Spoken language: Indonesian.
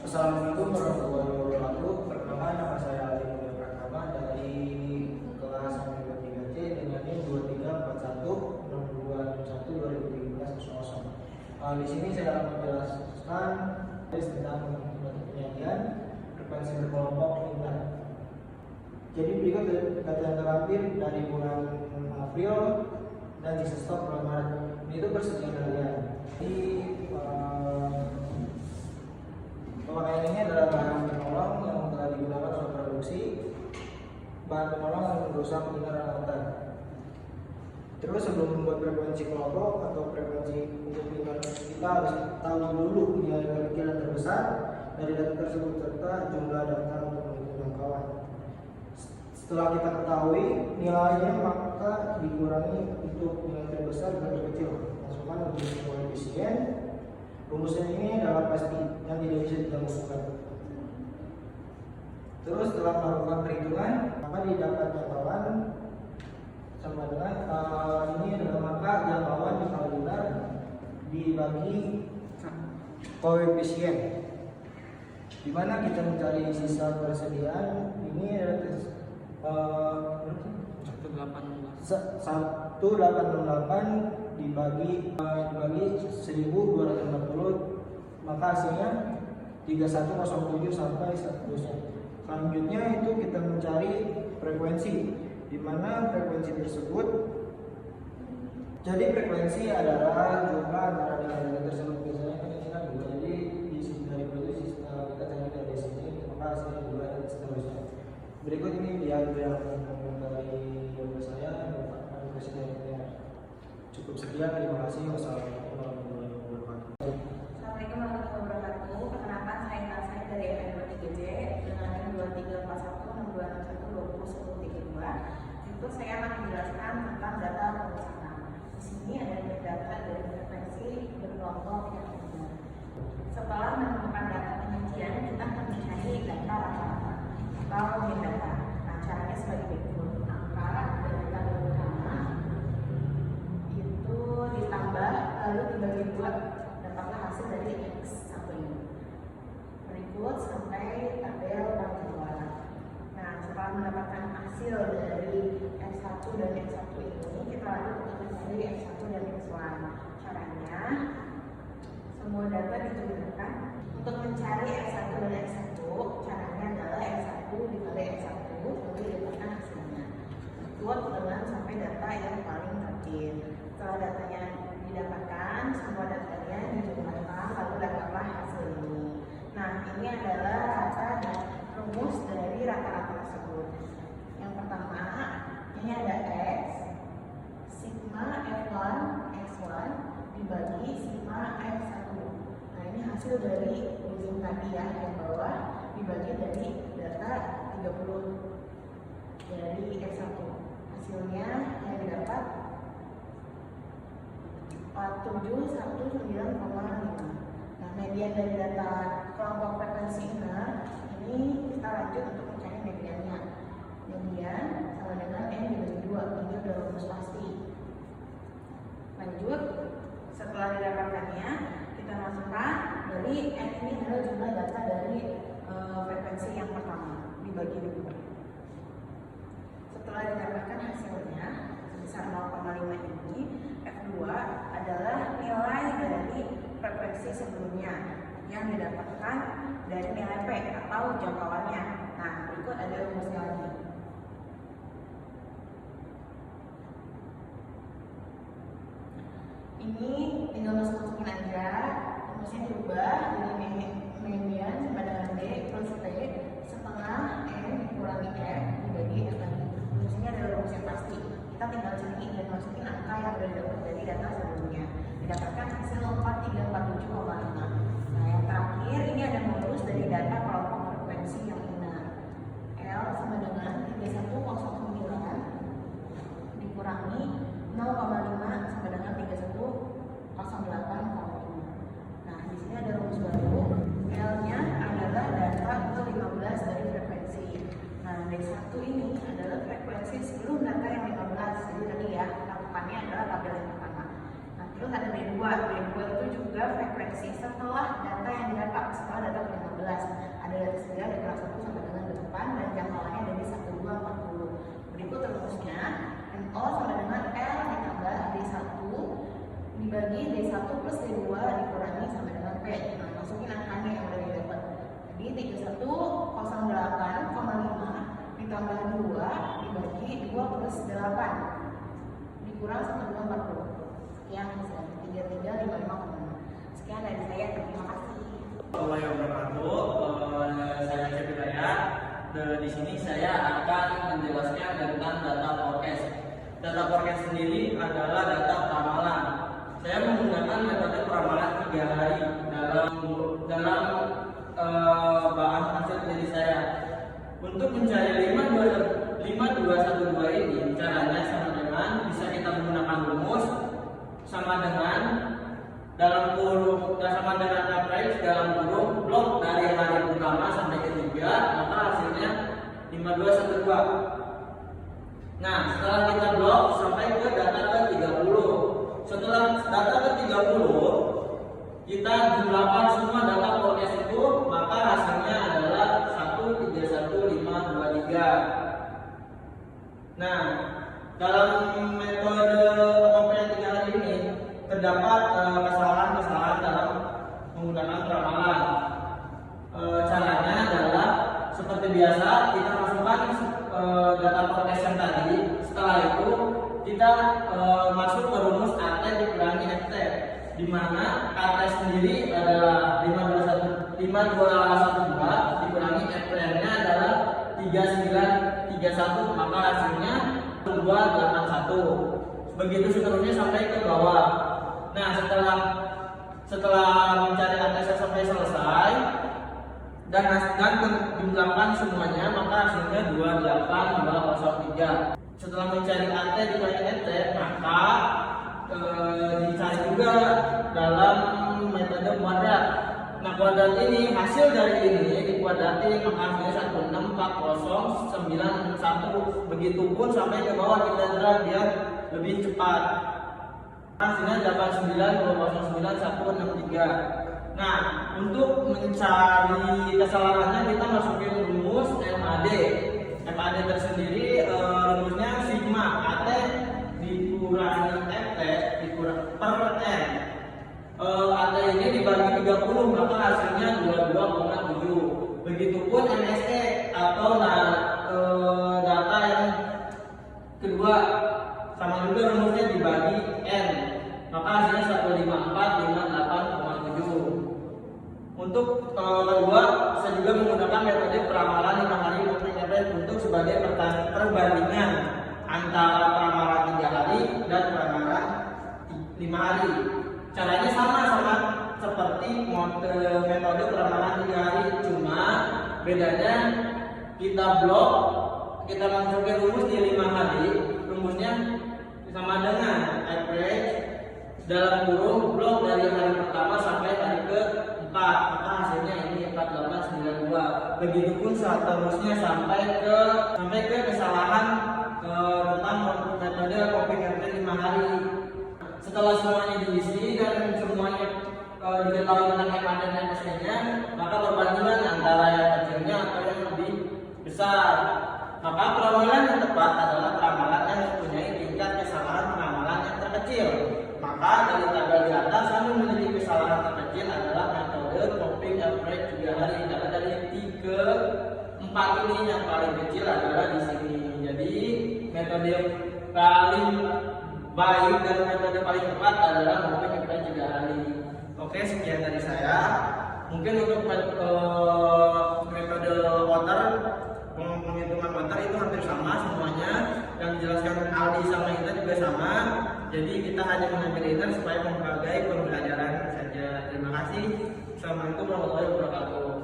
Assalamualaikum warahmatullahi wabarakatuh. Perkenalkan, nama saya Ali Mulia Pratama dari kelas 3C dengan NIM 234162612013. Di sini saya akan menjelaskan tentang penyajian frekuensi berkelompok linear. Jadi berikut data yang terakhir dari bulan April dan sisa stok bulan Maret. Ini itu persediaan harian. Jadi pemakaian ini adalah bahan penolong yang telah digunakan untuk produksi, bahan penolong yang berusaha mendengar lautan. Terus sebelum membuat frekuensi kelompok atau frekuensi untuk lingkaran, kita harus tahu dulu nilai kemungkinan terbesar dari data tersebut serta jumlah data untuk menghitung jangkauan. Setelah kita ketahui nilainya, maka dikurangi untuk nilai terbesar dan terkecil. Masukkan untuk koefisien. Rumusnya ini adalah pasti yang tidak bisa digabungkan. Terus setelah melakukan perhitungan, maka didapat jangkauan sama dengan ini adalah maka jangkauan dikali linear dibagi koefisien, di mana kita mencari sisa persediaan ini adalah 1868 dibagi 1250, maka hasilnya 3107 sampai seterusnya. Selanjutnya itu kita mencari frekuensi, di mana frekuensi tersebut, jadi frekuensi adalah jumlah antara nilai tersebut. Biasanya kan ini kan juga, jadi di sini dari itu kita cari dari sini, maka hasilnya 2 dan seterusnya. Berikut ini diagram dari saya Bapak Presiden. Cukup sekian, terima kasih. Wassalamualaikum warahmatullahi wabarakatuh. Assalamualaikum warahmatullahi wabarakatuh. Perkenalkan, saya dari FM23C dengan NIM 23416261201032. Itu saya akan menjelaskan tentang data perusahaan. Di sini ada data dari frekuensi berkelompok yang benar. Setelah menemukan data penyajian, kita akan mencari data rata-rata atau mean data. Nah, caranya sebagai berikut. Angka dari tabel pertama itu ditambah lalu dibagi 2, dapatlah hasil dari X1 ini. Berikut sampai tabel pengetahuan. Nah, setelah mendapatkan hasil dari X1 dan X1 ini, kita lanjut untuk mencari X1 dan X1. Caranya, semua data dituliskan. Untuk mencari X1 dan X1, caranya adalah X1 dikali X1 lalu didapatkan hasilnya. Buat dengan sampai data yang paling terakhir. Setelah datanya didapatkan, semua datanya dijumlahkan lalu dapatlah hasil ini. Nah, ini adalah rata dan rumus dari rata-rata tersebut. Yang pertama, ini ada X sigma F1 X1 dibagi sigma X1. Nah, ini hasil dari ujung tadi ya, yang bawah dibagi dari data 30 dari X1. Hasilnya yang didapat 4719,5. Nah, median dari data kelompok frekuensi ini kita lanjut untuk mencari mediannya. Median sama dengan N dibagi 2, ini udah rumus pasti. Lanjut, setelah didapatkannya, kita masukkan dari N ini adalah jumlah data dari frekuensi yang pertama dibagi 2. Setelah didapatkan hasilnya sebesar 0,5 ini, F2 adalah nilai dari frekuensi sebelumnya yang didapatkan dari nilai P atau jangkauannya. Nah, berikut ada rumusnya lagi. Ini tinggal masukin aja, rumusnya diubah jadi median sama dengan D plus T setengah N dikurangi F dibagi F lagi. Rumusnya adalah rumus yang pasti. Kita tinggal cari dan masukin angka yang sudah didapat dari data sebelumnya. Didapatkan hasil 4347,5. Nah, yang terakhir ini ada modus dari data kelompok frekuensi yang benar. L sama dengan 3109 dikurangi 0,5 sama dengan 3108,5. Nah, di sini ada rumus baru. L-nya adalah data ke-15 dari frekuensi. Nah, D1 ini adalah frekuensi sebelum data yang 15. Jadi tadi ya, lakukannya adalah tabel yang pertama. Nah, terus ada D2. D2 itu juga frekuensi setelah data yang didapat, setelah data ke-15. dikurang 1 sampai dengan 8 dan jangkauannya dari 1, 2, 40. Berikut rumusnya, NO sama dengan L ditambah D1 dibagi D1 plus D2 dikurangi sama dengan P. Nah, masukin angkanya yang udah didapat. Jadi 3108,5 ditambah 2 dibagi 2 plus 8 dikurang sama dengan 40. Sekian hasilnya 3355,5. Sekian dari saya, terima kasih. Assalamualaikum warahmatullahi wabarakatuh. Saya Cep Hidayat. Di sini saya akan menjelaskan tentang data forecast. Data forecast sendiri adalah data ramalan. Saya menggunakan metode peramalan 3 hari dalam bahan hasil dari saya. Untuk mencari 5212 ini caranya sama dengan bisa kita menggunakan rumus sama dengan dalam kurung sama dengan average dalam kurung blok dari hari pertama sampai ketiga, maka hasilnya 5212. Nah, setelah kita blok sampai ke data ke 30. Setelah data ke 30, kita jumlahkan semua data forecast itu, maka hasilnya adalah 131523. Nah, dalam metode pengambilan 3 hari ini terdapat kesalahan-kesalahan dalam menggunakan ramalan. Caranya adalah seperti biasa, kita masukkan data forecast yang tadi. Setelah itu kita masuk ke rumus AT dikurangi FT, di mana AT sendiri adalah 5212 dikurangi FT-nya adalah 3931, maka hasilnya 281. Begitu seterusnya sampai ke bawah. Nah, setelah mencari ATS sampai selesai dan menjumlahkan semuanya, maka hasilnya 28203. Setelah mencari AT dibagi FT, maka dicari juga dalam metode kuadrat. Nah, kuadrat ini hasil dari ini dikuadrati, maka hasilnya 164091. Begitupun sampai ke bawah kita drag biar lebih cepat. Hasilnya 89,09163. Nah, untuk mencari kesalahannya kita masukin rumus MAD. MAD tersendiri rumusnya sigma AT dikurangi FT dikurang per N. AT ini dibagi 30, maka hasilnya 22,7. Begitupun MSE atau data yang kedua, sama juga rumusnya dibagi N, maka hasilnya 15458,7. Untuk kedua, saya juga menggunakan metode peramalan 5 hari moving average untuk sebagai perbandingan antara peramalan 3 hari dan peramalan 5 hari. Caranya sama seperti metode peramalan 3 hari, cuma bedanya kita blok, kita masukin rumus di 5 hari, rumusnya sama dengan average dalam kurung blok dari hari pertama sampai hari ke-4, maka hasilnya ini 4892. Begitupun seterusnya sampai ke kesalahan tentang metode coping average 5 hari. Setelah semuanya diisi dan semuanya diketahui tentang MAD dan MSE-nya, maka perbandingan antara yang kecilnya atau yang lebih besar. Maka peramalan yang tepat adalah peramalan yang mempunyai tingkat kesalahan peramalan yang terkecil. Maka dari tabel di atas kami memiliki kesalahan terkecil adalah metode coping average 3 hari. Karena dari 3-4 ini yang paling kecil adalah di sini. Jadi metode paling baik dan metode paling tepat adalah coping average 3 hari. Oke, sekian dari saya. Mungkin untuk metode water, penghitungan water itu hampir sama semuanya. Yang dijelaskan Aldi sama Intan juga sama. Jadi kita hanya mengambil Intan supaya menghargai pembelajaran saja. Terima kasih. Assalamualaikum warahmatullahi wabarakatuh.